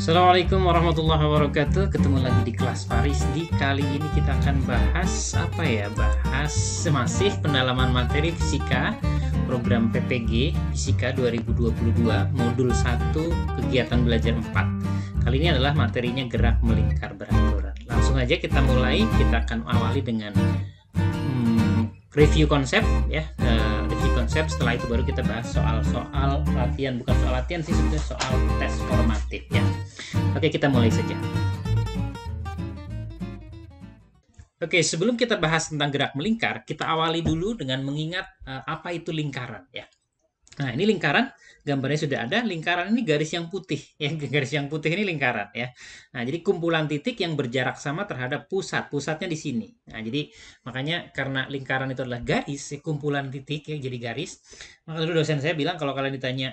Assalamualaikum warahmatullahi wabarakatuh. Ketemu lagi di kelas Farisdi. Kali ini kita akan bahas Bahas masih pendalaman materi fisika program PPG Fisika 2022 modul 1 kegiatan belajar 4. Kali ini adalah materinya gerak melingkar berat. Langsung aja kita mulai. Kita akan awali dengan review konsep ya. Review konsep, setelah itu baru kita bahas soal-soal latihan, bukan soal latihan sih, sebetulnya soal tes formatif ya. Oke, kita mulai saja. Oke, sebelum kita bahas tentang gerak melingkar, kita awali dulu dengan mengingat apa itu lingkaran ya. Nah, ini lingkaran, gambarnya sudah ada. Lingkaran ini garis yang putih ya, garis yang putih ini lingkaran ya. Nah, jadi kumpulan titik yang berjarak sama terhadap pusatnya di sini. Nah, jadi makanya karena lingkaran itu adalah garis, kumpulan titik ya, jadi garis. Maka dulu dosen saya bilang kalau kalian ditanya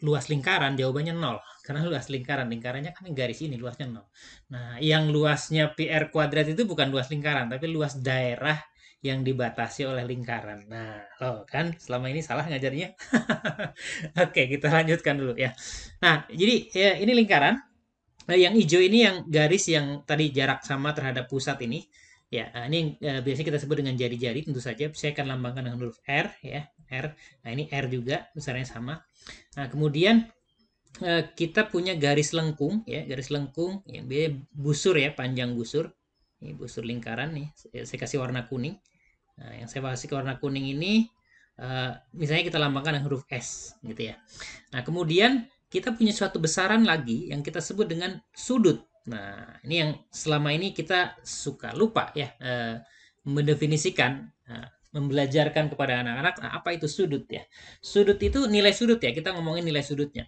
luas lingkaran, jawabannya 0. Karena luas lingkarannya kan garis ini, luasnya 0. Nah, yang luasnya PR kuadrat itu bukan luas lingkaran, tapi luas daerah yang dibatasi oleh lingkaran. Nah, kan selama ini salah ngajarnya. Oke, kita lanjutkan dulu ya. Nah, jadi ya, ini lingkaran. Nah, yang hijau ini yang garis yang tadi jarak sama terhadap pusat ini. Ya, ini biasanya kita sebut dengan jari-jari, tentu saja. Saya akan lambangkan dengan huruf R ya, R. Nah, ini R juga, besarnya sama. Nah, kemudian kita punya garis lengkung ya, garis lengkung yang busur ya, panjang busur. Ini busur lingkaran nih. Saya kasih warna kuning. Nah, yang saya kasih ke warna kuning ini misalnya kita lambangkan dengan huruf S gitu ya. Nah, kemudian kita punya suatu besaran lagi yang kita sebut dengan sudut. Nah, ini yang selama ini kita suka lupa ya, mendefinisikan, membelajarkan kepada anak-anak apa itu sudut ya. Sudut itu nilai sudut ya, kita ngomongin nilai sudutnya.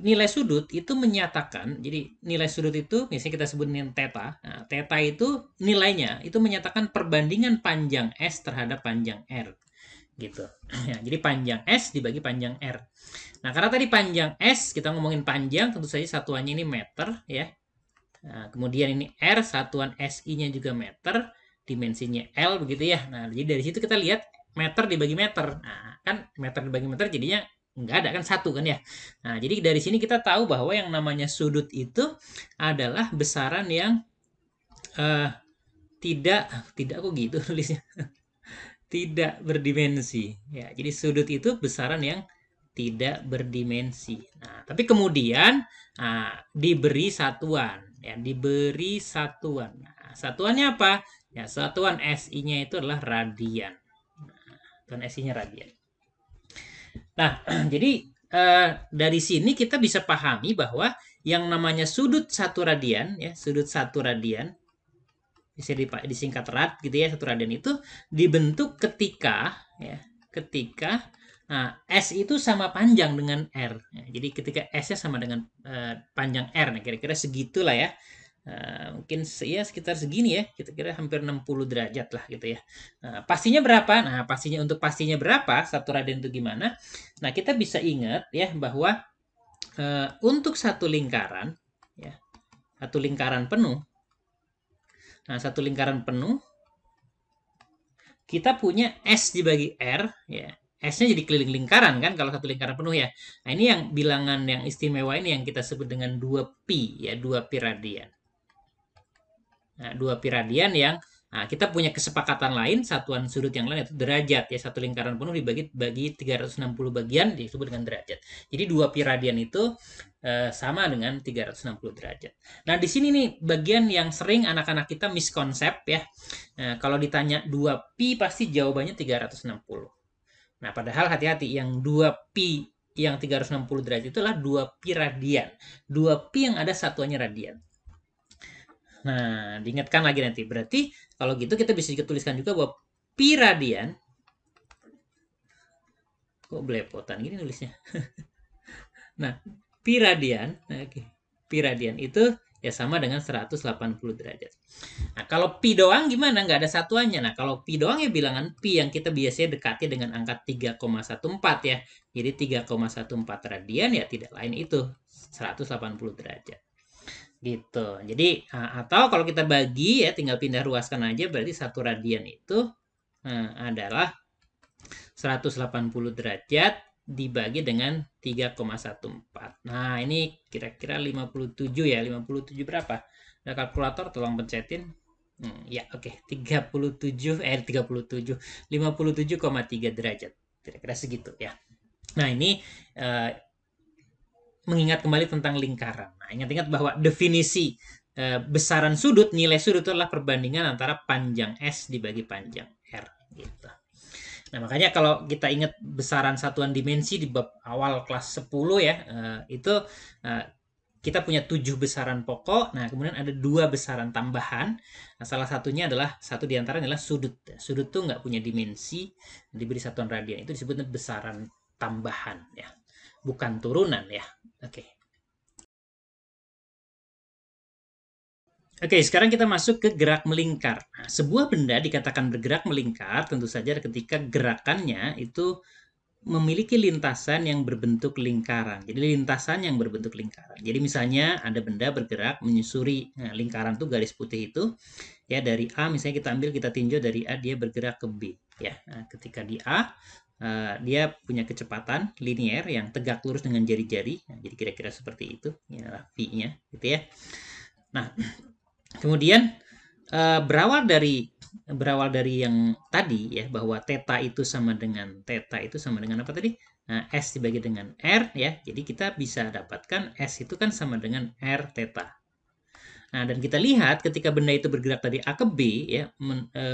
Nilai sudut itu menyatakan, jadi nilai sudut itu misalnya kita sebut dengan theta. Nah, theta itu nilainya itu menyatakan perbandingan panjang S terhadap panjang R gitu. Ya, jadi panjang S dibagi panjang R. Nah, karena tadi panjang S, kita ngomongin panjang, tentu saja satuannya ini meter ya. Nah, kemudian ini R, satuan SI-nya juga meter, dimensinya L begitu ya. Nah, jadi dari situ kita lihat meter dibagi meter. Nah, kan meter dibagi meter jadinya nggak ada kan, satu kan ya. Nah, jadi dari sini kita tahu bahwa yang namanya sudut itu adalah besaran yang tidak kok gitu tulisnya. Tidak berdimensi ya. Jadi sudut itu besaran yang tidak berdimensi. Nah, tapi kemudian diberi satuan ya, diberi satuan. Nah, satuannya apa? Ya, satuan SI-nya itu adalah radian. Nah, satuan SI-nya radian. Nah, jadi dari sini kita bisa pahami bahwa yang namanya sudut 1 radian ya, sudut 1 radian bisa disingkat rad gitu ya, 1 radian itu dibentuk ketika S itu sama panjang dengan R. Ya, jadi ketika S-nya sama dengan panjang R, nah kira-kira segitulah ya. Mungkin ya sekitar segini ya, kira-kira hampir 60 derajat lah gitu ya. Pastinya berapa? Nah, untuk pastinya berapa, 1 radian itu gimana? Nah, kita bisa ingat ya bahwa untuk satu lingkaran ya, satu lingkaran penuh. Nah, satu lingkaran penuh kita punya S dibagi R ya. S-nya jadi keliling lingkaran kan kalau satu lingkaran penuh ya. Nah, ini yang bilangan yang istimewa ini yang kita sebut dengan 2pi ya, 2pi radian. Nah, 2pi radian yang kita punya kesepakatan lain, satuan sudut yang lain itu derajat ya. Satu lingkaran penuh bagi 360 bagian disebut dengan derajat. Jadi 2pi radian itu sama dengan 360 derajat. Nah, di sini nih bagian yang sering anak-anak kita miskonsep ya. Nah, kalau ditanya 2pi pasti jawabannya 360. Nah, padahal hati-hati, yang 2pi yang 360 derajat itu adalah 2pi radian. 2pi yang ada satuannya radian. Nah, diingatkan lagi nanti. Berarti kalau gitu kita bisa tuliskan juga bahwa pi radian. Kok belepotan gini nulisnya? Nah, pi radian itu ya sama dengan 180 derajat. Nah, kalau pi doang gimana? Nggak ada satuannya. Nah, kalau pi doang ya bilangan pi yang kita biasanya dekati dengan angka 3,14 ya. Jadi 3,14 radian ya tidak lain itu 180 derajat. Gitu. Jadi atau kalau kita bagi ya, tinggal pindah ruaskan aja, berarti 1 radian itu adalah 180 derajat dibagi dengan 3,14. Nah, ini kira-kira 57 ya. 57 berapa? Ada kalkulator, tolong pencetin. Ya, oke. 57,3 derajat. Kira-kira segitu ya. Nah, ini mengingat kembali tentang lingkaran. Nah, ingat-ingat bahwa definisi besaran sudut, nilai sudut itu adalah perbandingan antara panjang S dibagi panjang R gitu. Nah, makanya kalau kita ingat besaran satuan dimensi di bab awal kelas 10 ya, itu kita punya 7 besaran pokok. Nah, kemudian ada 2 besaran tambahan. Nah, salah satunya adalah, satu diantaranya adalah sudut. Sudut tuh nggak punya dimensi, diberi satuan radian. Itu disebutnya besaran tambahan ya, bukan turunan ya. Oke. Oke, sekarang kita masuk ke gerak melingkar. Nah, sebuah benda dikatakan bergerak melingkar tentu saja ketika gerakannya itu memiliki lintasan yang berbentuk lingkaran. Jadi lintasan yang berbentuk lingkaran. Jadi misalnya ada benda bergerak menyusuri lingkaran tuh, garis putih itu ya, dari A misalnya kita ambil, kita tinjau dari A, dia bergerak ke B ya. Nah, ketika di A dia punya kecepatan linier yang tegak lurus dengan jari-jari. Nah, jadi kira-kira seperti itu. Ini adalah V-nya gitu ya. Nah, kemudian berawal dari yang tadi ya, bahwa theta itu sama dengan apa tadi? Nah, S dibagi dengan R ya. Jadi kita bisa dapatkan S itu kan sama dengan R theta. Nah, dan kita lihat ketika benda itu bergerak dari A ke B ya,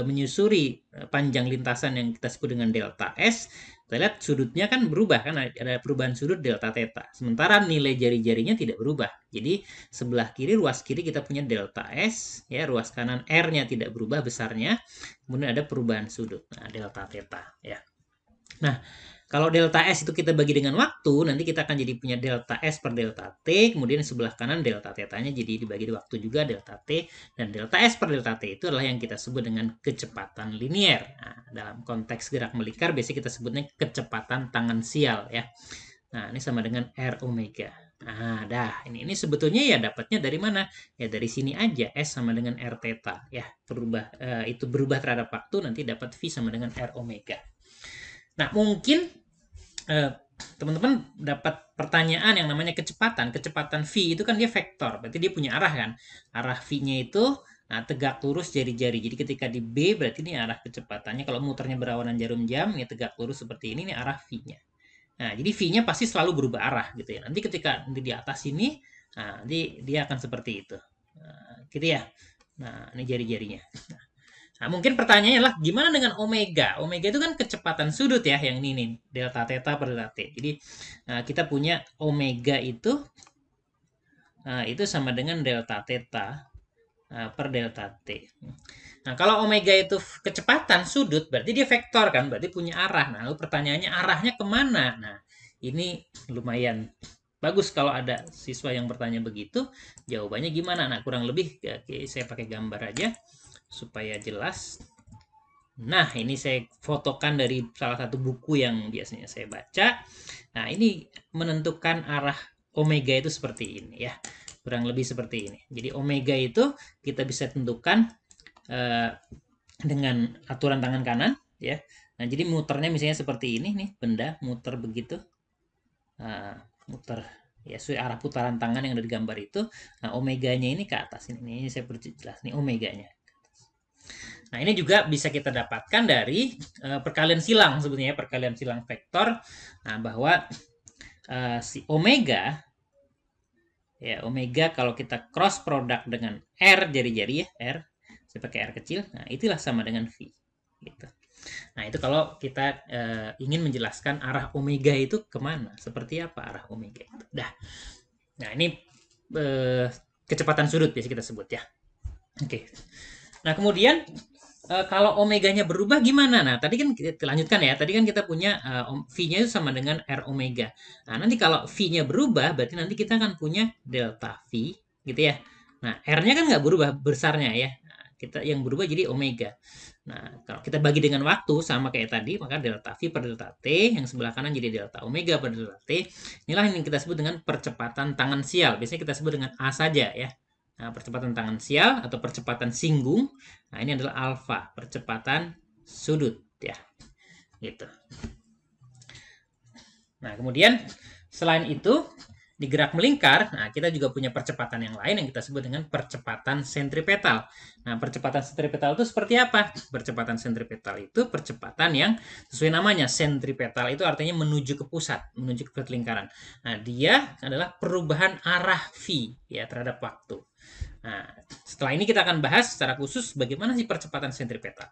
menyusuri panjang lintasan yang kita sebut dengan delta S, kita lihat sudutnya kan berubah, kan ada perubahan sudut delta theta. Sementara nilai jari-jarinya tidak berubah. Jadi sebelah kiri, ruas kiri kita punya delta S ya, ruas kanan R-nya tidak berubah besarnya. Kemudian ada perubahan sudut. Nah, delta theta ya. Nah, kalau delta S itu kita bagi dengan waktu, nanti kita akan jadi punya delta S per delta T, kemudian sebelah kanan delta θ-nya jadi dibagi di waktu juga, delta T, dan delta S per delta T itu adalah yang kita sebut dengan kecepatan linier. Nah, dalam konteks gerak melingkar, biasanya kita sebutnya kecepatan tangensial ya. Nah, ini sama dengan R omega. Nah, ini sebetulnya ya dapatnya dari mana? Ya dari sini aja, S sama dengan R theta ya. Itu berubah terhadap waktu, nanti dapat V sama dengan R omega. Nah, mungkin teman-teman dapat pertanyaan yang namanya kecepatan. Kecepatan V itu kan dia vektor, berarti dia punya arah kan. Arah V-nya itu tegak lurus jari-jari. Jadi ketika di B berarti ini arah kecepatannya. Kalau muternya berawanan jarum jam, ini tegak lurus seperti ini arah V-nya. Nah, jadi V-nya pasti selalu berubah arah gitu ya. Nanti ketika di atas ini, nanti dia akan seperti itu. Gitu ya. Nah, ini jari-jarinya. Nah, mungkin pertanyaannya adalah gimana dengan omega? Omega itu kan kecepatan sudut ya, yang ini nih, delta theta per delta t. Jadi kita punya omega itu sama dengan delta theta per delta t. Nah, kalau omega itu kecepatan sudut, berarti dia vektor kan, berarti punya arah. Nah, lalu pertanyaannya arahnya kemana? Nah, ini lumayan bagus kalau ada siswa yang bertanya begitu. Jawabannya gimana? Nah, kurang lebih saya pakai gambar aja supaya jelas. Nah, ini saya fotokan dari salah satu buku yang biasanya saya baca. Nah, ini menentukan arah omega itu seperti ini ya. Kurang lebih seperti ini. Jadi omega itu kita bisa tentukan dengan aturan tangan kanan ya. Nah, jadi muternya misalnya seperti ini nih, benda muter begitu. Muter ya, arah putaran tangan yang ada di gambar itu. Nah, omeganya ini ke atas ini saya perjelas nih omeganya. Nah, ini juga bisa kita dapatkan dari perkalian silang sebetulnya, perkalian silang vektor. Nah, bahwa si omega ya, omega kalau kita cross product dengan R jari-jari ya, R, saya pakai R kecil. Nah, itulah sama dengan V gitu. Nah, itu kalau kita ingin menjelaskan arah omega itu kemana, seperti apa arah omega itu. Nah, ini kecepatan sudut biasa kita sebut ya. Oke. Nah, kemudian kalau omeganya berubah gimana? Nah, tadi kan kita lanjutkan ya. Tadi kan kita punya V-nya itu sama dengan R omega. Nah, nanti kalau V-nya berubah, berarti nanti kita akan punya delta V, gitu ya. Nah, R-nya kan nggak berubah besarnya ya. Nah, kita yang berubah jadi omega. Nah, kalau kita bagi dengan waktu sama kayak tadi, maka delta V per delta T, yang sebelah kanan jadi delta omega per delta T. Inilah yang kita sebut dengan percepatan tangensial. Biasanya kita sebut dengan A saja ya. Nah, percepatan tangensial atau percepatan singgung. Nah, ini adalah alfa, percepatan sudut ya. Gitu. Nah, kemudian selain itu di gerak melingkar, nah kita juga punya percepatan yang lain yang kita sebut dengan percepatan sentripetal. Nah, percepatan sentripetal itu seperti apa? Percepatan sentripetal itu percepatan yang sesuai namanya, sentripetal itu artinya menuju ke pusat, menuju ke pusat lingkaran. Nah, dia adalah perubahan arah V ya terhadap waktu. Nah, setelah ini kita akan bahas secara khusus bagaimana sih percepatan sentripetal.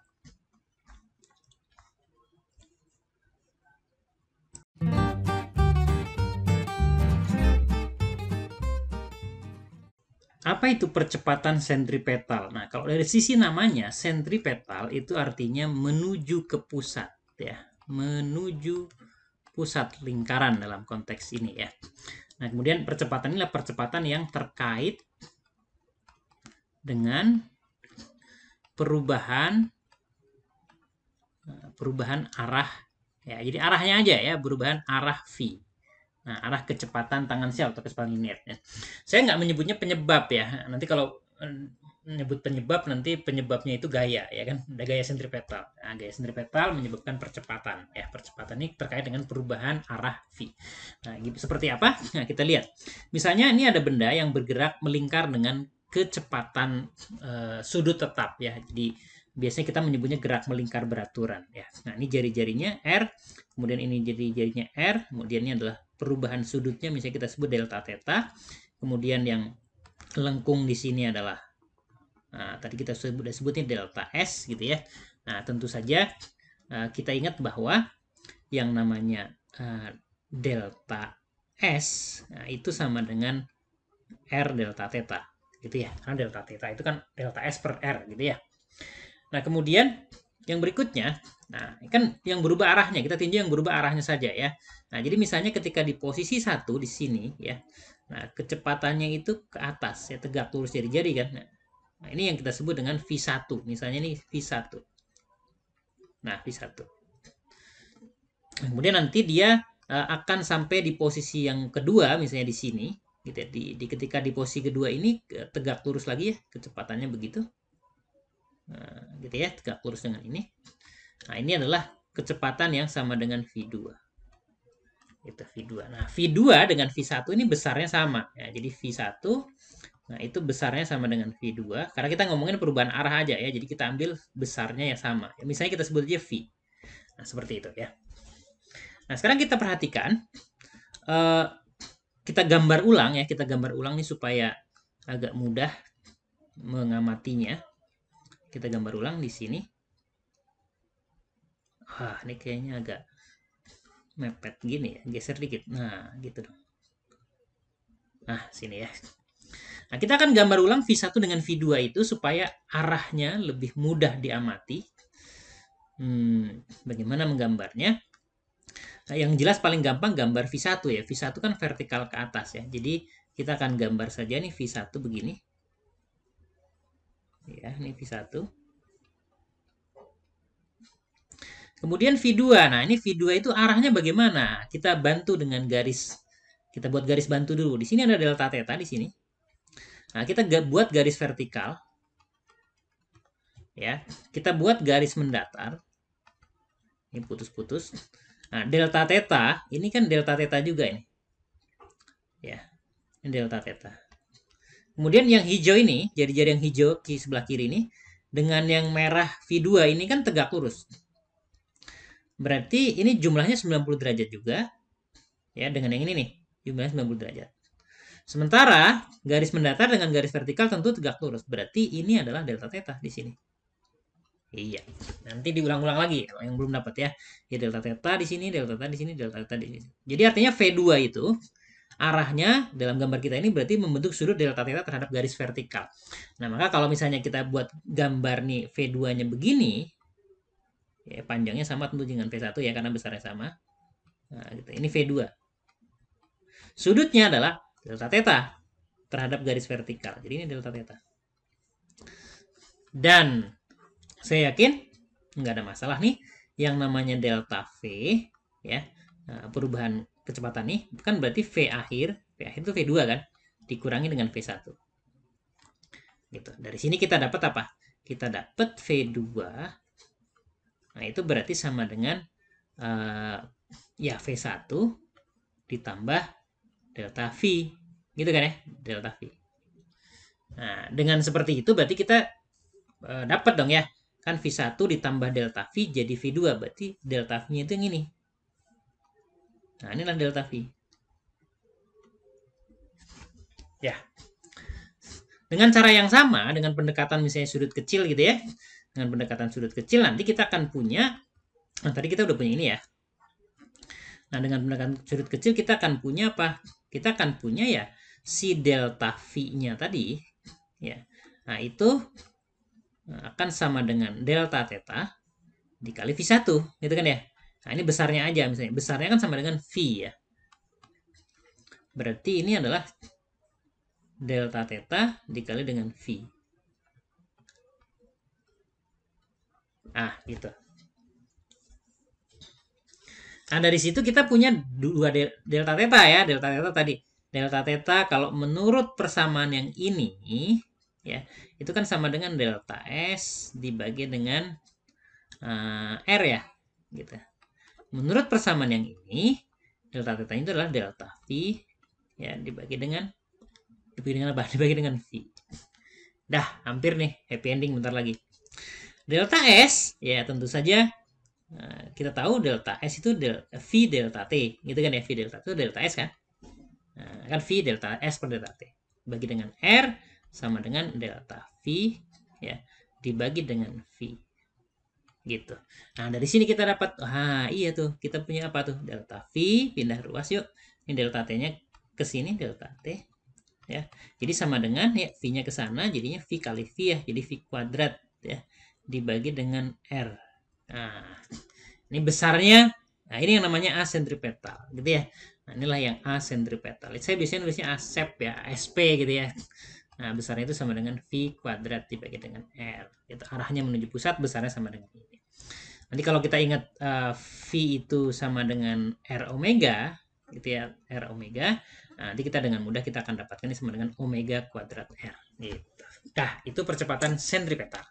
Apa itu percepatan sentripetal? Nah, kalau dari sisi namanya, sentripetal itu artinya menuju ke pusat, ya, menuju pusat lingkaran dalam konteks ini, ya. Nah, kemudian percepatan inilah percepatan yang terkait dengan perubahan arah, ya. Jadi arahnya aja ya, perubahan arah V. Nah, arah kecepatan tangan sial atau kecepatan linear. Ya. Saya nggak menyebutnya penyebab ya. Nanti kalau menyebut penyebab, nanti penyebabnya itu gaya ya kan. Ada gaya sentripetal. Nah, gaya sentripetal menyebabkan percepatan. Ya, percepatan ini terkait dengan perubahan arah V. Nah, gitu, seperti apa? Nah, kita lihat. Misalnya ini ada benda yang bergerak melingkar dengan kecepatan sudut tetap ya. Jadi biasanya kita menyebutnya gerak melingkar beraturan ya. Nah, ini jari-jarinya R, kemudian ini jari-jarinya R, kemudian ini adalah perubahan sudutnya misalnya kita sebut delta theta, kemudian yang lengkung di sini adalah tadi kita sudah sebutnya delta S gitu ya. Nah, tentu saja kita ingat bahwa yang namanya delta S itu sama dengan R delta theta gitu ya. Karena delta theta itu kan delta S per R gitu ya. Nah, kemudian yang berikutnya, nah kan yang berubah arahnya, kita tinjau yang berubah arahnya saja ya. Nah, jadi misalnya ketika di posisi 1 di sini ya, nah kecepatannya itu ke atas ya, tegak lurus jari-jari kan. Nah, ini yang kita sebut dengan V1, misalnya ini V1. Nah, V1. Kemudian nanti dia akan sampai di posisi yang kedua, misalnya di sini, gitu ya. Ketika di posisi kedua ini tegak lurus lagi ya, kecepatannya begitu. Nah, gitu ya, tegak lurus dengan ini. Nah, ini adalah kecepatan yang sama dengan V2. Itu V2. Nah, V2 dengan V1 ini besarnya sama. Ya, jadi V1, nah itu besarnya sama dengan V2. Karena kita ngomongin perubahan arah aja ya. Jadi kita ambil besarnya yang sama. Ya, misalnya kita sebut aja V. Nah, seperti itu ya. Nah, sekarang kita perhatikan. Kita gambar ulang ya. Kita gambar ulang nih supaya agak mudah mengamatinya. Kita gambar ulang di sini. Ini kayaknya agak mepet gini ya, geser dikit. Nah, gitu dong. Nah, sini ya. Nah, kita akan gambar ulang V1 dengan V2 itu supaya arahnya lebih mudah diamati. Bagaimana menggambarnya? Nah, yang jelas paling gampang gambar V1 ya. V1 kan vertikal ke atas ya. Jadi kita akan gambar saja nih V1 begini. Ya, ini V1. Kemudian V2. Nah, ini V2 itu arahnya bagaimana? Kita bantu dengan garis. Kita buat garis bantu dulu. Di sini ada delta theta di sini. Nah, kita buat garis vertikal. Ya, kita buat garis mendatar. Ini putus-putus. Nah, delta theta, ini kan delta theta juga ini. Ya, ini delta theta. Kemudian yang hijau ini, jari-jari yang hijau di sebelah kiri ini, dengan yang merah V2 ini kan tegak lurus. Berarti ini jumlahnya 90 derajat juga. Ya, dengan yang ini nih, jumlahnya 90 derajat. Sementara garis mendatar dengan garis vertikal tentu tegak lurus. Berarti ini adalah delta theta di sini. Iya. Nanti diulang-ulang lagi kalau yang belum dapat ya. Ya delta theta di sini, delta theta di sini, delta theta di sini. Jadi artinya V2 itu arahnya dalam gambar kita ini berarti membentuk sudut delta theta terhadap garis vertikal. Nah, maka kalau misalnya kita buat gambar nih V2-nya begini, ya panjangnya sama tentu dengan V1 ya karena besarnya sama. Nah, gitu. Ini V2. Sudutnya adalah delta theta terhadap garis vertikal. Jadi ini delta theta. Dan saya yakin nggak ada masalah nih yang namanya delta V ya. Nah, perubahan kecepatan nih kan berarti V akhir itu V2 kan dikurangi dengan V1. Gitu. Dari sini kita dapat apa? Kita dapat V2. Nah, itu berarti sama dengan ya V1 ditambah delta V. Gitu kan ya, delta V. Nah, dengan seperti itu berarti kita dapat dong ya. Kan V1 ditambah delta V jadi V2. Berarti delta V-nya itu yang ini. Nah, inilah delta V. Ya. Dengan cara yang sama, dengan pendekatan misalnya sudut kecil gitu ya. Dengan pendekatan sudut kecil nanti kita akan punya, nah tadi kita udah punya ini ya. Nah, dengan pendekatan sudut kecil kita akan punya apa? Kita akan punya ya si delta V-nya tadi ya. Nah, itu akan sama dengan delta theta dikali V1 gitu kan ya. Nah, ini besarnya aja misalnya. Besarnya kan sama dengan V ya. Berarti ini adalah delta theta dikali dengan V. Ah, gitu. Nah, dari situ kita punya dua delta theta ya. Delta theta tadi. Delta theta kalau menurut persamaan yang ini ya, itu kan sama dengan delta S dibagi dengan R ya. Gitu. Menurut persamaan yang ini, delta theta itu adalah delta V ya dibagi dengan apa? Dibagi dengan V. Dah, hampir nih happy ending bentar lagi. Delta S ya tentu saja kita tahu delta S itu V delta T, gitu kan ya, V delta T itu delta S kan? Nah, kan V delta S per delta T. Bagi dengan R sama dengan delta V ya dibagi dengan V. Gitu. Nah, dari sini kita dapat, iya tuh, kita punya apa tuh? Delta V, pindah ruas yuk. Ini delta T-nya ke sini, delta T ya. Jadi sama dengan ya V-nya ke sana, jadinya V kali V ya, jadi V kuadrat ya dibagi dengan R. Nah, ini besarnya, nah ini yang namanya A sentripetal, gitu ya. Nah, inilah yang A sentripetal. Saya biasanya nulisnya ASEP ya, ASP gitu ya. Nah, besarnya itu sama dengan V kuadrat dibagi dengan R. Itu arahnya menuju pusat, besarnya sama dengan ini. Nanti kalau kita ingat V itu sama dengan R omega, gitu ya, R omega. Nah, nanti kita dengan mudah kita akan dapatkan ini sama dengan omega kuadrat R. Gitu. Nah, itu percepatan sentripetal.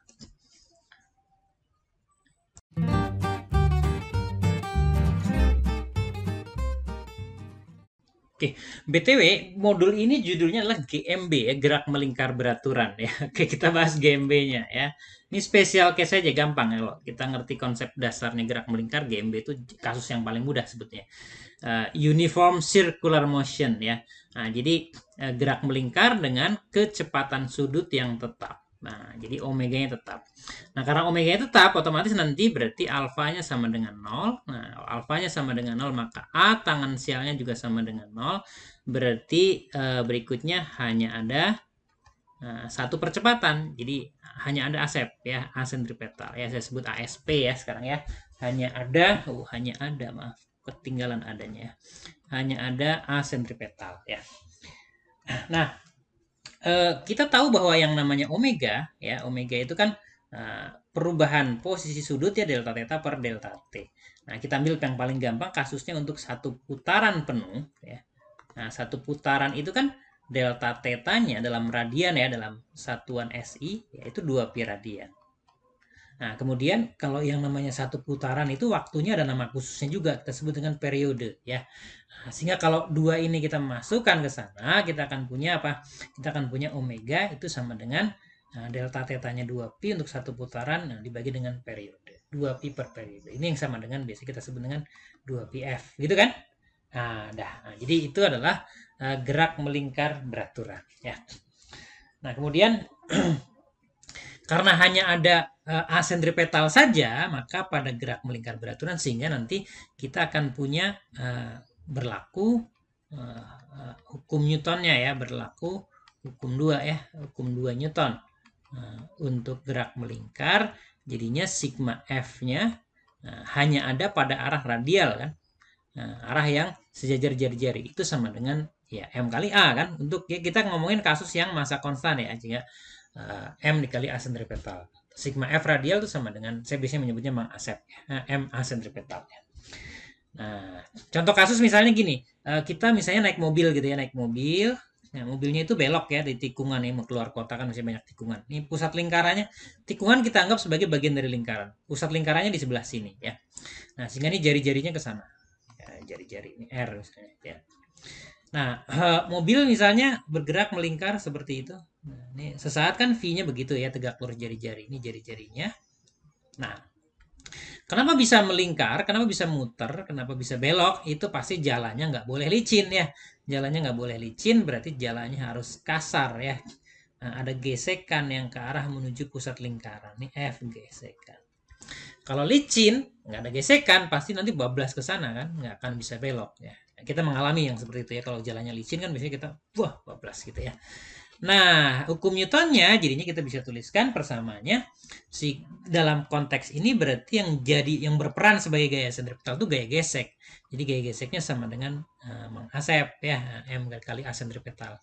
Oke, BTW modul ini judulnya adalah GMB ya, gerak melingkar beraturan ya. Oke, kita bahas GMB-nya ya. Ini spesial case aja gampang ya, kalau kita ngerti konsep dasarnya gerak melingkar, GMB itu kasus yang paling mudah sebetulnya. Uniform circular motion ya. Nah, jadi gerak melingkar dengan kecepatan sudut yang tetap. Nah, jadi omeganya tetap. Nah, karena omeganya tetap, otomatis nanti berarti alfanya sama dengan 0. Nah, alfanya sama dengan 0, maka A tangensialnya juga sama dengan 0. Berarti berikutnya hanya ada satu percepatan. Jadi hanya ada ASEP ya, asentripetal. Ya, saya sebut ASP ya sekarang ya. Hanya ada, maaf, ketinggalan adanya. Hanya ada asentripetal ya. Nah, kita tahu bahwa yang namanya omega ya, omega itu kan perubahan posisi sudut ya, delta theta per delta t. Nah, kita ambil yang paling gampang kasusnya untuk satu putaran penuh ya. Nah, satu putaran itu kan delta theta-nya dalam radian ya, dalam satuan SI yaitu 2pi radian. Nah, kemudian kalau yang namanya satu putaran itu waktunya ada nama khususnya juga, kita sebut dengan periode ya. Nah, sehingga kalau dua ini kita masukkan ke sana, kita akan punya apa? Kita akan punya omega itu sama dengan delta theta-nya 2pi untuk satu putaran, nah, dibagi dengan periode. 2pi per periode. Ini yang sama dengan biasa kita sebut dengan 2πf, gitu kan? Nah, jadi itu adalah gerak melingkar beraturan ya. Nah, kemudian karena hanya ada asentripetal saja, maka pada gerak melingkar beraturan sehingga nanti kita akan punya berlaku hukum Newtonnya ya, berlaku hukum 2 ya, hukum 2 Newton. Untuk gerak melingkar jadinya sigma F-nya hanya ada pada arah radial kan. Arah yang sejajar jari-jari itu sama dengan ya M kali A kan. Untuk ya kita ngomongin kasus yang massa konstan ya, sehingga M dikali A sentripetal. Sigma F radial itu sama dengan, saya biasanya menyebutnya Mang Asep ya, M A sentripetal ya. Nah, contoh kasus misalnya gini, kita misalnya naik mobil gitu ya, naik mobil. Nah, mobilnya itu belok ya di tikungan nih, mau keluar kota kan masih banyak tikungan. Ini pusat lingkarannya, tikungan kita anggap sebagai bagian dari lingkaran. Pusat lingkarannya di sebelah sini ya. Nah, sehingga ini jari-jarinya ke sana. Ya, jari-jari ini R misalnya ya. Nah, mobil misalnya bergerak melingkar seperti itu. Nah, ini sesaat kan V-nya begitu ya, tegak lurus jari-jari ini jari-jarinya. Nah, kenapa bisa melingkar, kenapa bisa muter, kenapa bisa belok, itu pasti jalannya nggak boleh licin ya. Jalannya nggak boleh licin berarti jalannya harus kasar ya. Nah, ada gesekan yang ke arah menuju pusat lingkaran. Ini F gesekan. Kalau licin, nggak ada gesekan, pasti nanti bablas ke sana kan, nggak akan bisa belok ya. Kita mengalami yang seperti itu ya, kalau jalannya licin kan biasanya kita, wah bablas gitu ya. Nah, hukum Newtonnya jadinya kita bisa tuliskan persamaannya dalam konteks ini berarti yang berperan sebagai gaya sentripetal itu gaya gesek. Jadi gaya geseknya sama dengan mengasep ya, M kali A sentripetal.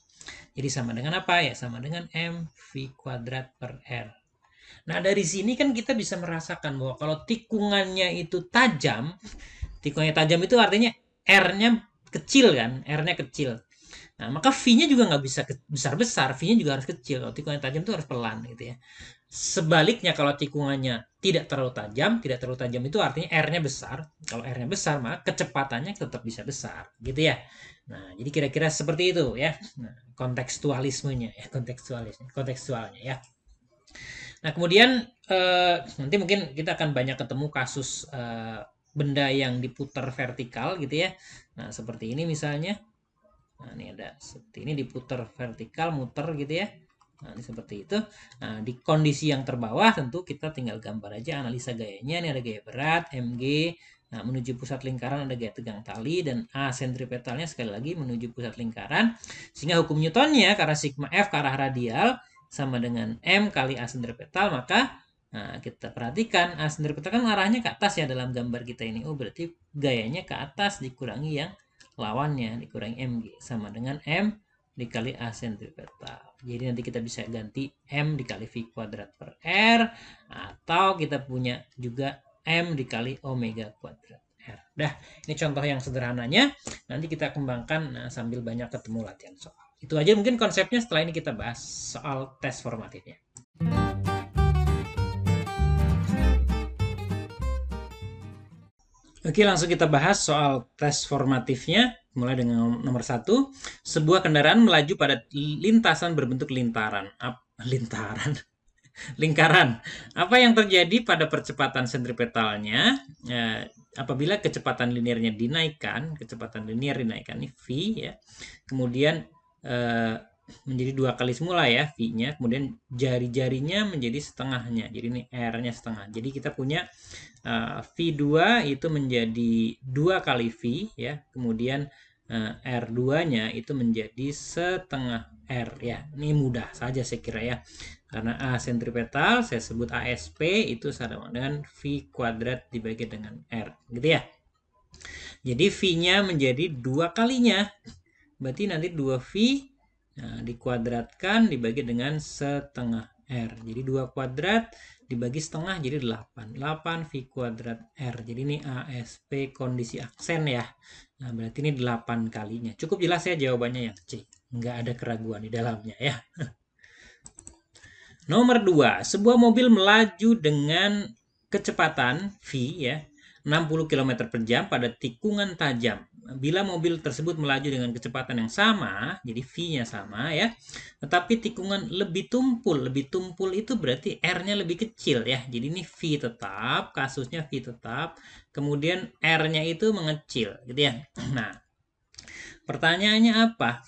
Jadi sama dengan apa ya? Sama dengan M V kuadrat per R. Nah, dari sini kan kita bisa merasakan bahwa kalau tikungannya itu tajam itu artinya R-nya kecil kan, R-nya kecil. Nah, maka V-nya juga nggak bisa besar-besar, V-nya juga harus kecil. Kalau tikungannya tajam itu harus pelan gitu ya. Sebaliknya kalau tikungannya tidak terlalu tajam itu artinya R-nya besar. Kalau R-nya besar, maka kecepatannya tetap bisa besar, gitu ya. Nah, jadi kira-kira seperti itu ya. Nah, kontekstualismenya ya, kontekstualnya ya. Nah, kemudian nanti mungkin kita akan banyak ketemu kasus benda yang diputar vertikal gitu ya. Nah, seperti ini misalnya. Nah, ini ada seperti ini diputar vertikal, muter gitu ya. Nah, ini seperti itu. Nah, di kondisi yang terbawah tentu kita tinggal gambar aja analisa gayanya. Ini ada gaya berat, mg. Nah, menuju pusat lingkaran ada gaya tegang tali dan A sentripetalnya sekali lagi menuju pusat lingkaran. Sehingga hukum Newtonnya karena sigma F ke arah radial sama dengan M kali A sentripetal, maka nah, kita perhatikan A sentripetal kan arahnya ke atas ya dalam gambar kita ini. Oh, berarti gayanya ke atas dikurangi yang lawannya, dikurangi mg sama dengan M dikali A sentripetal. Jadi nanti kita bisa ganti M dikali V kuadrat per R, atau kita punya juga M dikali omega kuadrat R. Dah, ini contoh yang sederhananya. Nanti kita kembangkan sambil banyak ketemu latihan soal. Itu aja mungkin konsepnya, setelah ini kita bahas soal tes formatifnya. Oke, langsung kita bahas soal tes formatifnya. Mulai dengan nomor 1. Sebuah kendaraan melaju pada lintasan berbentuk lingkaran. Apa yang terjadi pada percepatan sentripetalnya apabila kecepatan linearnya dinaikkan, ini V ya. Kemudian menjadi 2 kali semula ya V-nya, kemudian jari-jarinya menjadi setengahnya. Jadi ini R-nya setengah. Jadi kita punya V2 itu menjadi 2 kali V ya. Kemudian R2-nya itu menjadi setengah R ya. Ini mudah saja saya kira ya. Karena A sentripetal saya sebut ASP itu sama dengan V kuadrat dibagi dengan R, gitu ya. Jadi V-nya menjadi 2 kalinya. Berarti nanti 2V dikuadratkan dibagi dengan setengah R. Jadi 2 kuadrat dibagi setengah jadi 8. 8 V kuadrat R. Jadi ini ASP kondisi aksen ya. Nah, berarti ini 8 kalinya. Cukup jelas ya jawabannya yang C. Nggak ada keraguan di dalamnya ya. Nomor 2. Sebuah mobil melaju dengan kecepatan V ya, 60 km per jam pada tikungan tajam. Bila mobil tersebut melaju dengan kecepatan yang sama, jadi V-nya sama ya, tetapi tikungan lebih tumpul. Lebih tumpul itu berarti R-nya lebih kecil ya. Jadi ini V tetap, kasusnya V tetap, kemudian R-nya itu mengecil gitu ya. Nah, pertanyaannya apa?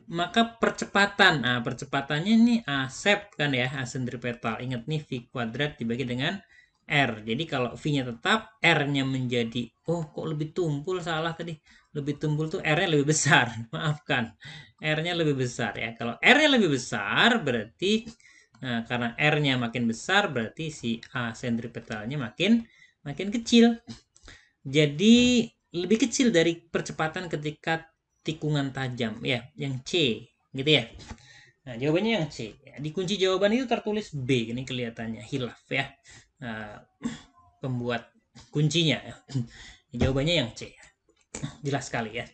Maka percepatannya ini asep kan ya, asentripetal. Ingat nih V kuadrat dibagi dengan R. Jadi kalau V-nya tetap, R-nya menjadi, oh kok lebih tumpul, salah tadi. Lebih tumpul tuh R-nya lebih besar. Maafkan. R-nya lebih besar ya. Kalau R-nya lebih besar berarti karena R-nya makin besar berarti si A sentripetalnya makin kecil. Jadi lebih kecil dari percepatan ketika tikungan tajam ya, yang C gitu ya. Nah, jawabannya yang C. Di kunci jawaban itu tertulis B, ini kelihatannya hilaf ya. Pembuat kuncinya. Jawabannya yang C. Jelas sekali ya.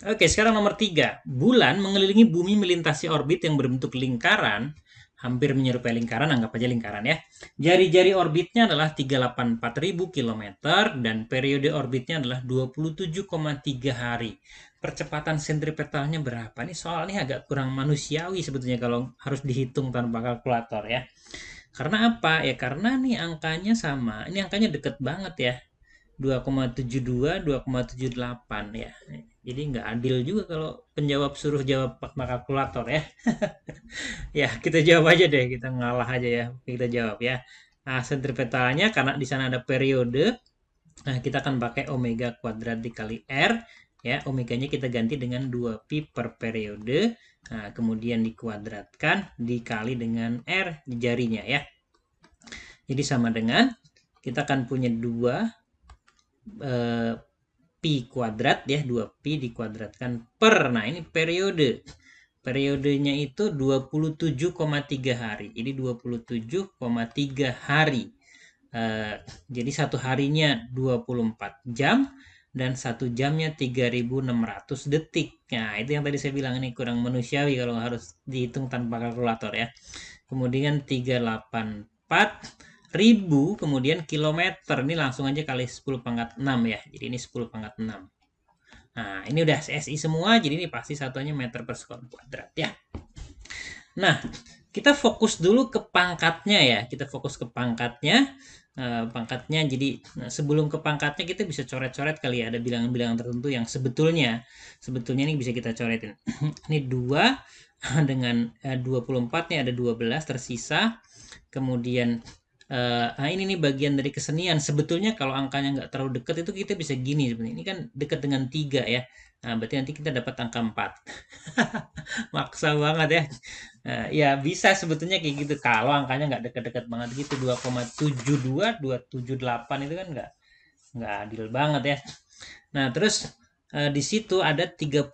Oke, sekarang nomor 3. Bulan mengelilingi bumi melintasi orbit yang berbentuk lingkaran hampir menyerupai lingkaran, anggap aja lingkaran ya. Jari-jari orbitnya adalah 384.000 km dan periode orbitnya adalah 27,3 hari. Percepatan sentripetalnya berapa? Nih soal ini agak kurang manusiawi sebetulnya kalau harus dihitung tanpa kalkulator ya. Karena apa? Ya karena nih angkanya sama. Ini angkanya deket banget ya. 2,72, 2,78 ya. Jadi nggak adil juga kalau penjawab suruh jawab pakai kalkulator ya. Ya, kita jawab aja deh, kita ngalah aja ya. Kita jawab ya. Nah, sentripetalnya karena di sana ada periode, nah kita akan pakai omega kuadrat dikali R ya. Omeganya kita ganti dengan 2pi per periode. Nah, kemudian dikuadratkan dikali dengan R jarinya ya. Jadi sama dengan kita akan punya 2 pi kuadrat ya, 2pi dikuadratkan per. Nah, ini periode. Periodenya itu 27,3 hari. Jadi 27,3 hari. Jadi satu harinya 24 jam dan satu jamnya 3.600 detik. Nah, itu yang tadi saya bilang ini kurang manusiawi kalau harus dihitung tanpa kalkulator ya. Kemudian 384 ribu, kemudian kilometer. Ini langsung aja kali 10 pangkat 6 ya. Jadi ini 10 pangkat 6. Nah, ini udah SI semua, jadi ini pasti satunya meter per sekon kuadrat ya. Nah, kita fokus dulu ke pangkatnya ya. Kita fokus ke pangkatnya. Pangkatnya, jadi sebelum ke pangkatnya kita bisa coret-coret kali ya. Ada bilangan-bilangan tertentu yang sebetulnya ini bisa kita coretin. Ini 2 dengan 24 nih ada 12 tersisa. Kemudian nah ini nih bagian dari kesenian. Sebetulnya kalau angkanya nggak terlalu dekat itu kita bisa gini sebenarnya. Ini kan dekat dengan 3 ya. Nah, berarti nanti kita dapat angka 4. Maksa banget ya. Ya bisa sebetulnya kayak gitu. Kalau angkanya nggak dekat-dekat banget gitu. 2,72, 278 itu kan nggak adil banget ya. Nah, terus di situ ada 36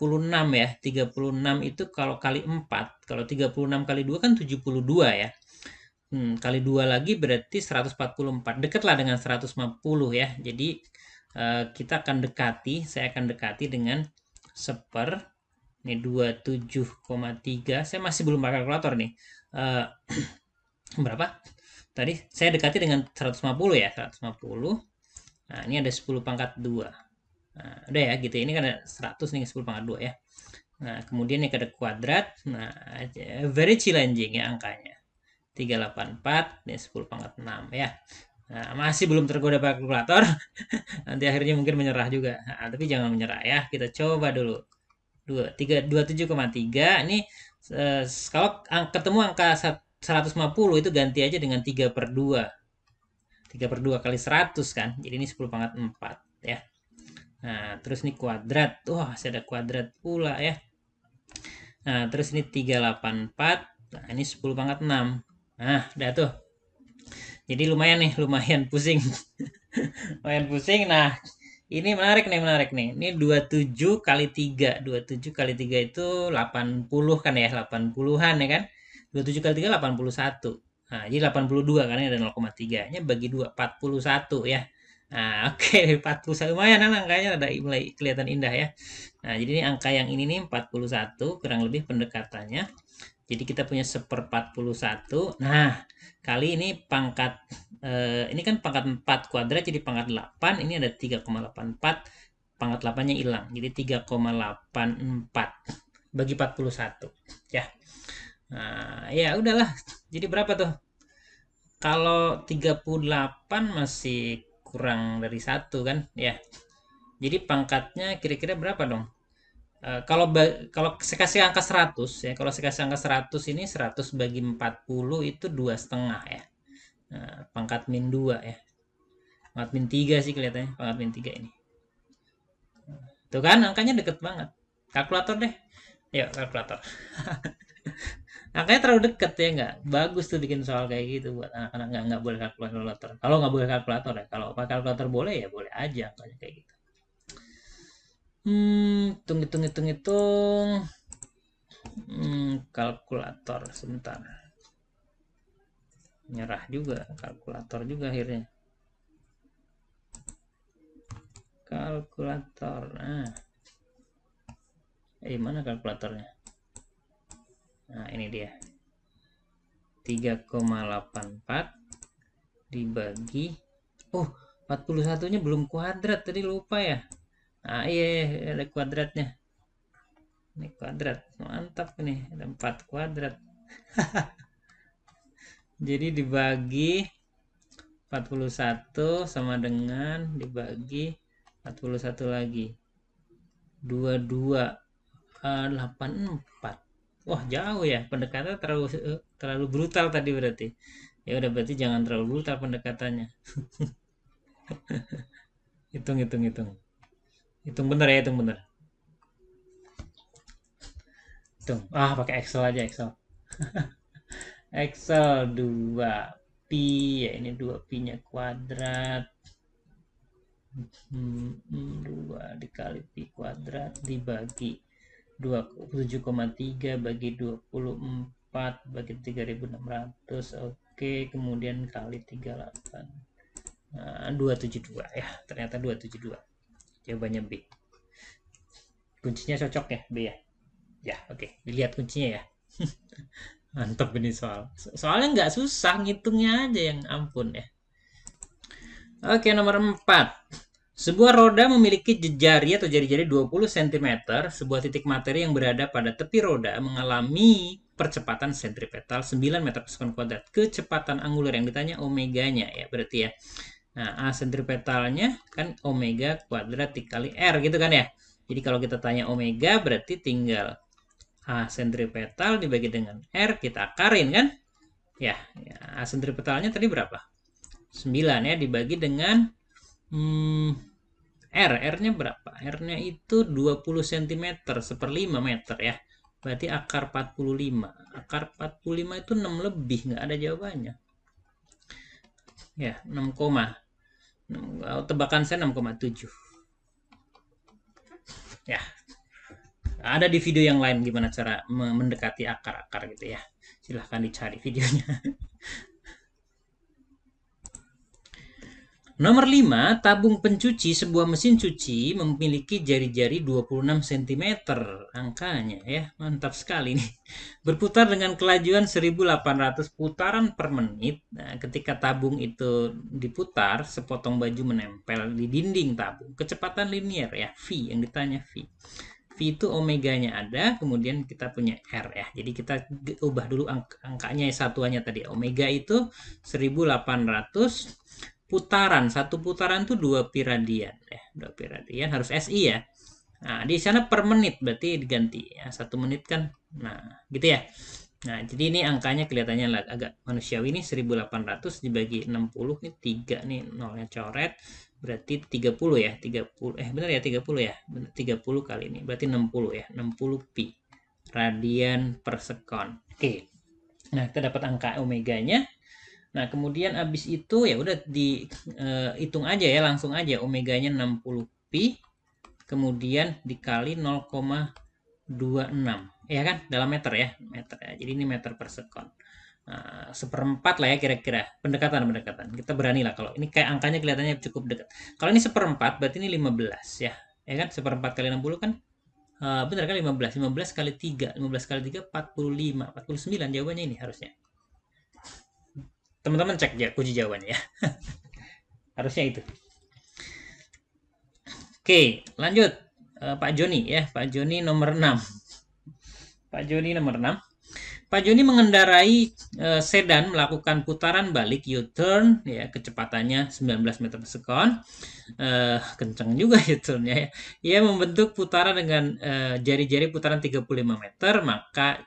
ya. 36 itu kalau kali 4. Kalau 36 kali 2 kan 72 ya. Kali 2 lagi berarti 144. Dekatlah dengan 150 ya. Jadi kita akan dekati, saya akan dekati dengan seper. Ini 27,3. Saya masih belum pakai kalkulator nih. Berapa? Tadi saya dekati dengan 150 ya, 150. Nah, ini ada 10 pangkat 2. Nah, udah ya gitu. Ini kan ada 100 nih 10 pangkat 2 ya. Nah, kemudian ini ada kuadrat. Nah, very challenging ya angkanya. 384 dan 10 pangkat 6 ya. Nah, masih belum tergoda pakai kalkulator. Nanti akhirnya mungkin menyerah juga. Nah, tapi jangan menyerah ya. Kita coba dulu. 27,3 ini kalau ketemu angka 150 itu ganti aja dengan 3 per 2. 3 per 2 kali 100 kan. Jadi ini 10 pangkat 4 ya. Nah, terus ini kuadrat. Wah, masih ada kuadrat pula ya. Nah, terus ini 384. Nah, ini 10 pangkat 6. Nah, udah tuh. Jadi lumayan nih, lumayan pusing. Lumayan pusing. Nah, ini menarik nih. Ini 27 kali 3. 27 kali 3 itu 80 kan ya, 80-an ya kan? 27 kali 3 81. Nah, jadi 82 karena ada 0,3-nya bagi 2 41 ya. Nah, oke, 41 lumayan kan angkanya ada mulai kelihatan indah ya. Nah, jadi ini angka yang ini nih 41 kurang lebih pendekatannya. Jadi kita punya 1/41. Nah, kali ini pangkat ini kan pangkat 4 kuadrat jadi pangkat 8. Ini ada 3,84. Pangkat 8-nya hilang. Jadi 3,84 bagi 41 ya. Nah, ya udahlah. Jadi berapa tuh? Kalau 38 masih kurang dari 1 kan ya. Jadi pangkatnya kira-kira berapa dong? Kalau saya kasih angka 100 ya, kalau saya kasih angka 100 ini 100 bagi 40 itu 2,5 ya. Nah, pangkat min 2 ya. Pangkat min 3 sih kelihatannya, pangkat min 3 ini. Tuh kan angkanya deket banget. Kalkulator deh. Yuk, kalkulator. Angkanya terlalu deket ya nggak? Bagus tuh bikin soal kayak gitu buat anak-anak nggak boleh kalkulator. Kalau nggak boleh kalkulator ya, kalau pakai kalkulator boleh ya boleh aja angkanya kayak gitu. Hitung. Kalkulator sebentar. Nyerah juga kalkulator juga akhirnya. Kalkulator. Nah. Mana kalkulatornya? Nah, ini dia. 3,84 dibagi, oh 41-nya belum kuadrat tadi, lupa ya. Nah iya, ada kuadratnya. Ini kuadrat, mantap nih, ada 4 kuadrat. Jadi dibagi 41 sama dengan dibagi 41 lagi. 22,84. Wah, jauh ya. Pendekatan terlalu brutal tadi berarti. Ya udah, berarti jangan terlalu brutal pendekatannya. Hitung, hitung, hitung. Hitung bener ya, hitung bener. Hitung. Pakai Excel aja, Excel. Excel 2 pi, ya ini 2 pi-nya kuadrat. 2 dikali pi kuadrat dibagi 7,3 bagi 24 bagi 3600. Oke, kemudian kali 38. Nah, 272 ya, ternyata 272. Jawabannya B. Kuncinya cocok ya, B ya. Ya, oke. Dilihat kuncinya ya. Mantap ini soal. Soalnya nggak susah, ngitungnya aja yang ampun ya. Oke, nomor 4. Sebuah roda memiliki jari atau jari-jari 20 cm. Sebuah titik materi yang berada pada tepi roda mengalami percepatan sentripetal 9 meter per sekon kuadrat. Kecepatan angular yang ditanya omeganya ya, berarti ya. Nah, A sentripetalnya kan omega kuadrat dikali R gitu kan ya. Jadi kalau kita tanya omega berarti tinggal A sentripetal dibagi dengan R, kita akarin kan? Ya, A sentripetalnya tadi berapa? 9 ya, dibagi dengan R-nya berapa? R-nya itu 20 cm, 1/5 meter ya. Berarti akar 45. Akar 45 itu 6 lebih, nggak ada jawabannya. Ya, 6, tebakan saya 6,7. Ya, ada di video yang lain gimana cara mendekati akar-akar gitu ya. Silahkan dicari videonya. Nomor 5, tabung pencuci sebuah mesin cuci memiliki jari-jari 26 cm. Angkanya ya, mantap sekali nih. Berputar dengan kelajuan 1800 putaran per menit. Nah, ketika tabung itu diputar, sepotong baju menempel di dinding tabung. Kecepatan linear ya, V yang ditanya V. V itu omeganya ada, kemudian kita punya R ya. Jadi kita ubah dulu angkanya satuannya tadi. Omega itu 1800 putaran. Satu putaran tuh 2 pi radian ya. 2 pi radian harus SI ya. Nah, di sana per menit berarti diganti ya. 1 menit kan. Nah, gitu ya. Nah, jadi ini angkanya kelihatannya agak manusiawi. Ini 1800 dibagi 60, ini 3 nih, nolnya coret. Berarti 30 ya. 30 benar ya, 30 ya. Benar, 30 kali ini berarti 60 ya. 60 pi radian per sekon. Oke. Nah, kita dapat angka omeganya. Nah, kemudian abis itu ya udah dihitung aja ya, langsung aja omeganya 60 pi, kemudian dikali 0,26 ya kan, dalam meter ya, meter ya. Jadi ini meter per sekon. Nah, 1/4 lah ya kira-kira. Pendekatan kita berani lah. Kalau ini kayak angkanya kelihatannya cukup dekat. Kalau ini 1/4 berarti ini 15 ya, ya kan. 1/4 kali 60 kan benar kan, 15 kali 3, 15 kali 3 45, 49 jawabannya ini harusnya. Teman-teman cek ya kunci jawabannya ya. Harusnya itu. Oke, lanjut. Pak Joni ya, Pak Joni nomor 6. Pak Joni nomor 6. Pak Joni mengendarai sedan melakukan putaran balik U-turn ya, kecepatannya 19 meter per sekon. Kencang juga U-turnnya ya. Ia membentuk putaran dengan jari-jari putaran 35 meter, maka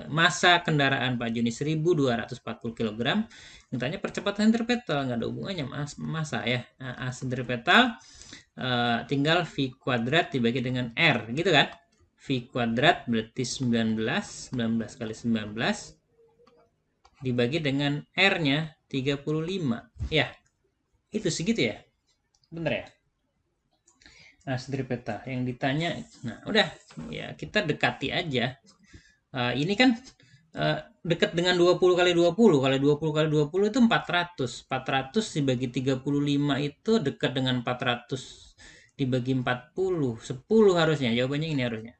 masa kendaraan Pak Joni 1240 kg. Mintanya percepatan sentripetal, nggak ada hubungannya masa ya. Nah, sentripetal tinggal V kuadrat dibagi dengan R gitu kan. V kuadrat berarti 19 kali 19 dibagi dengan R-nya 35 ya. Itu segitu ya, bener ya. Nah, sentripetal yang ditanya. Nah, udah ya, kita dekati aja. Ini kan dekat dengan 20 kali 20. Kalau 20 kali 20 itu 400. 400 dibagi 35 itu dekat dengan 400 dibagi 40. 10 harusnya. Jawabannya ini harusnya.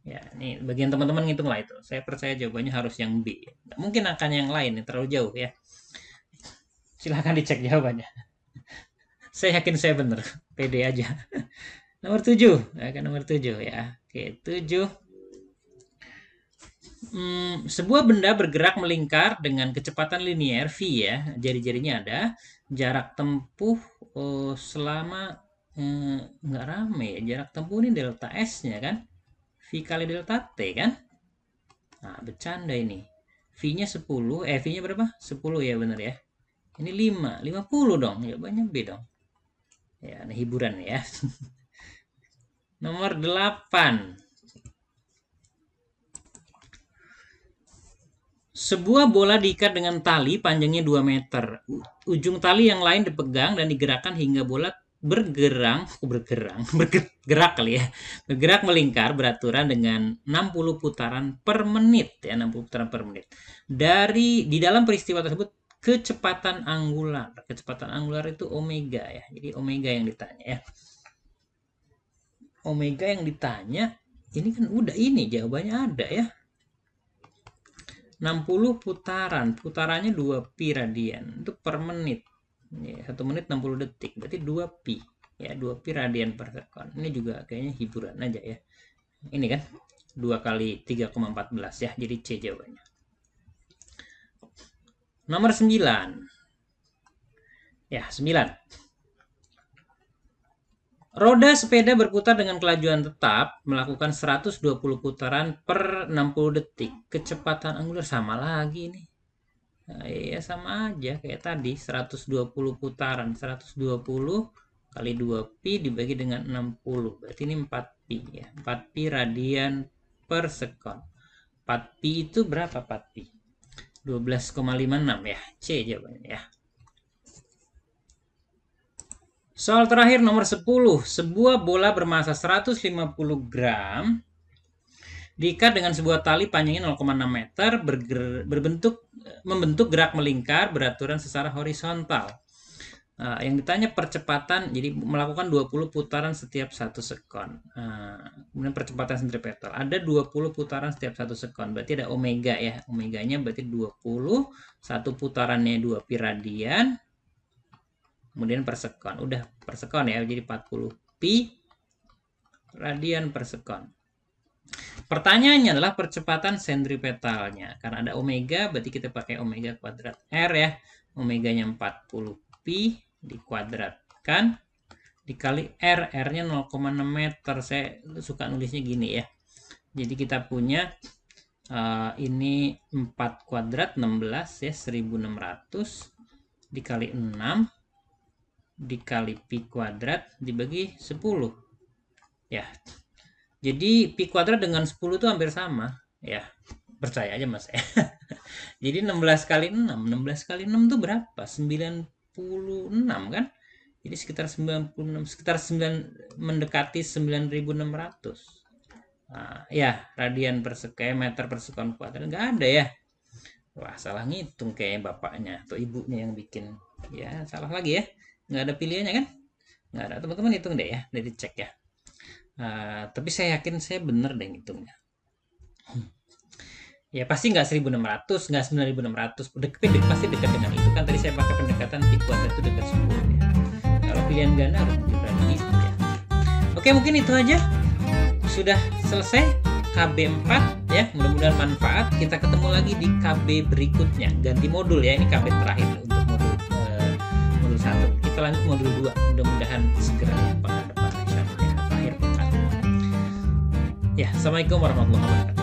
Ya, ini bagian teman-teman ngitung lah itu. Saya percaya jawabannya harus yang B. Nggak mungkin angkanya yang lain, terlalu jauh ya. Silahkan dicek jawabannya. Saya yakin saya benar. Pede aja. Nomor 7. Ya, kan nomor 7 ya. Oke, 7. Sebuah benda bergerak melingkar dengan kecepatan linier V ya. Jari-jarinya ada. Jarak tempuh selama nggak rame ya. Jarak tempuh ini delta S-nya kan. V kali delta T kan? Nah, bercanda ini. V-nya 10, V-nya berapa? 10 ya bener ya. Ini 5, 50 dong. Ya banyak B dong. Ya, ini hiburan ya. Nomor 8. Sebuah bola diikat dengan tali panjangnya 2 meter. Ujung tali yang lain dipegang dan digerakkan hingga bola bergerak kali ya. Bergerak melingkar beraturan dengan 60 putaran per menit ya, 60 putaran per menit. Di dalam peristiwa tersebut kecepatan angular. Kecepatan angular itu omega ya. Jadi omega yang ditanya ya. Omega yang ditanya ini kan udah ini jawabannya ada ya. 60 putaran. Putarannya 2 pi radian. Itu per menit. Ya, 1 menit 60 detik, berarti 2 pi ya, 2 pi radian per sekon. Ini juga kayaknya hiburan aja ya. Ini kan 2 kali 3,14 ya, jadi C jawabannya. Nomor 9. Ya, 9. Roda sepeda berputar dengan kelajuan tetap melakukan 120 putaran per 60 detik. Kecepatan angular sama lagi nih. Nah, ya sama aja kayak tadi 120 putaran 120 kali 2 pi dibagi dengan 60 berarti ini 4 pi ya 4 pi radian per sekon. 4 pi itu berapa 4 pi 12,56 ya. C jawabannya ya. Soal terakhir nomor 10. Sebuah bola bermasa 150 gram diikat dengan sebuah tali panjangnya 0,6 meter membentuk gerak melingkar beraturan secara horizontal. Yang ditanya percepatan, jadi melakukan 20 putaran setiap 1 sekon. Kemudian percepatan sentripetal. Ada 20 putaran setiap 1 sekon. Berarti ada omega ya. Omeganya berarti 20. Satu putarannya 2 pi radian. Kemudian per sekon. Udah per sekon ya. Jadi 40 pi radian per sekon. Pertanyaannya adalah percepatan sentripetalnya. Karena ada omega, berarti kita pakai omega kuadrat R ya. Omeganya 40 pi dikuadratkan dikali R. R-nya 0,6 meter. Saya suka nulisnya gini ya. Jadi kita punya ini 4 kuadrat 16 ya. 1600 dikali 6 dikali pi kuadrat dibagi 10. Ya. Jadi pi kuadrat dengan 10 itu hampir sama ya. Percaya aja Mas ya. Jadi 16 kali 6. 16 kali 6 itu berapa? 96 kan? Jadi sekitar 96, sekitar 9 mendekati 9600. Nah, ya, radian per sekon, meter per sekon kuadrat enggak ada ya. Wah, salah ngitung kayaknya bapaknya atau ibunya yang bikin. Ya, salah lagi ya. Enggak ada pilihannya kan? Enggak ada. Teman-teman hitung deh ya, udah dicek ya. Tapi saya yakin saya bener deh ngitungnya. Ya pasti nggak 1600, nggak 9600. Pasti dekat dengan itu kan. Tadi saya pakai pendekatan pi kuadrat itu dekat 10 ya. Kalau pilihan ganda harus berani gitu ya. Oke, mungkin itu aja. Sudah selesai KB 4 ya. Mudah-mudahan manfaat. Kita ketemu lagi di KB berikutnya. Ganti modul ya. Ini KB terakhir untuk modul 1. Kita lanjut modul 2. Mudah-mudahan segera ya, pekan depan insyaallah ya. Akhir pekan. Ya, assalamualaikum warahmatullahi wabarakatuh.